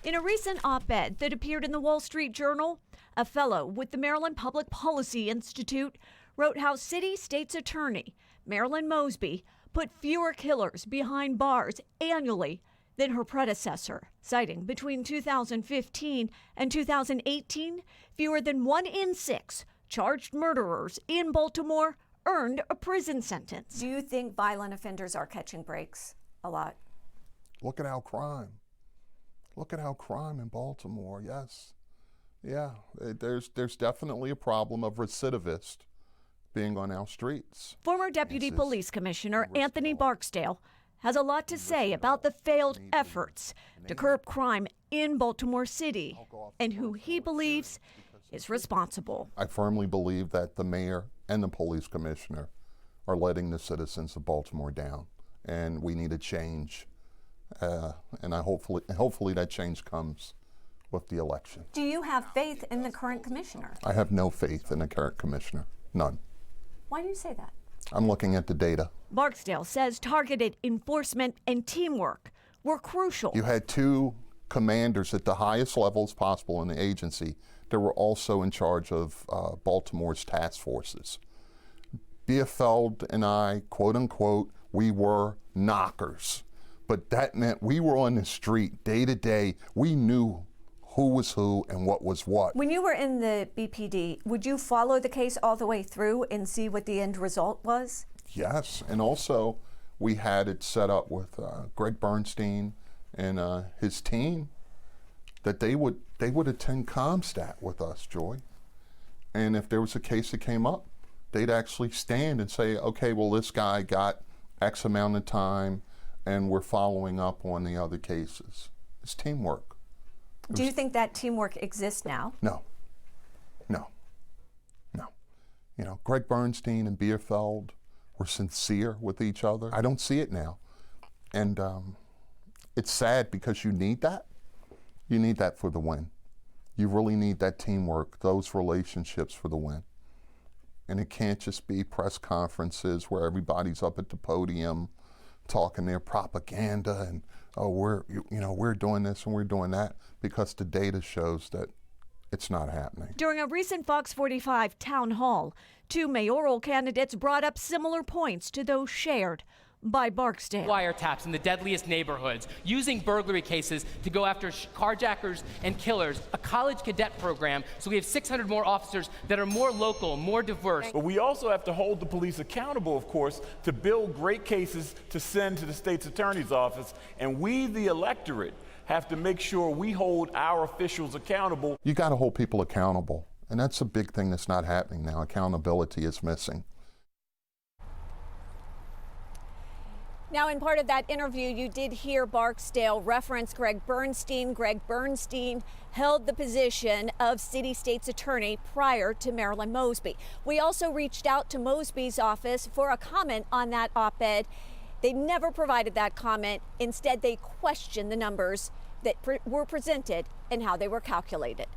In a recent op-ed that appeared in the Wall Street Journal, a fellow with the Maryland Public Policy Institute wrote how City State's Attorney Marilyn Mosby put fewer killers behind bars annually than her predecessor, citing between 2015 and 2018, fewer than 1 in 6 charged murderers in Baltimore earned a prison sentence. Do you think violent offenders are catching breaks a lot? Look at our crime. Look at our crime in Baltimore, yes. Yeah, there's definitely a problem of recidivists being on our streets. Former Deputy Police Commissioner Anthony Barksdale has a lot to say about the failed efforts to curb crime in Baltimore City and who he believes is responsible. I firmly believe that the mayor and the police commissioner are letting the citizens of Baltimore down, and we need a change. And hopefully that change comes with the election. Do you have faith in the current commissioner? I have no faith in the current commissioner, none. Why do you say that? I'm looking at the data. Barksdale says targeted enforcement and teamwork were crucial. You had 2 commanders at the highest levels possible in the agency that were also in charge of Baltimore's task forces. Bielefeld and I, quote unquote, we were knockers. But that meant we were on the street day to day. We knew who was who and what was what. When you were in the BPD, would you follow the case all the way through and see what the end result was? Yes, and also we had it set up with Greg Bernstein and his team that they would attend CompStat with us, Joy. And if there was a case that came up, they'd actually stand and say, okay, well, this guy got X amount of time and we're following up on the other cases. It's teamwork. Do you think that teamwork exists now? No. You know, Greg Bernstein and Bielefeld were sincere with each other. I don't see it now. And it's sad because you need that. You need that for the win. You really need that teamwork, those relationships for the win. And it can't just be press conferences where everybody's up at the podium talking their propaganda and, oh, we're doing this and we're doing that, because the data shows that it's not happening. During a recent Fox 45 town hall, 2 mayoral candidates brought up similar points to those shared by Barksdale. Wiretaps in the deadliest neighborhoods, using burglary cases to go after carjackers and killers, a college cadet program, so we have 600 more officers that are more local, more diverse. But we also have to hold the police accountable, of course, to build great cases to send to the state's attorney's office, and we, the electorate, have to make sure we hold our officials accountable. You got to hold people accountable, and that's a big thing that's not happening now. Accountability is missing. Now, in part of that interview, you did hear Barksdale reference Greg Bernstein. Greg Bernstein held the position of City State's Attorney prior to Marilyn Mosby. We also reached out to Mosby's office for a comment on that op-ed. They never provided that comment. Instead, they questioned the numbers that were presented and how they were calculated.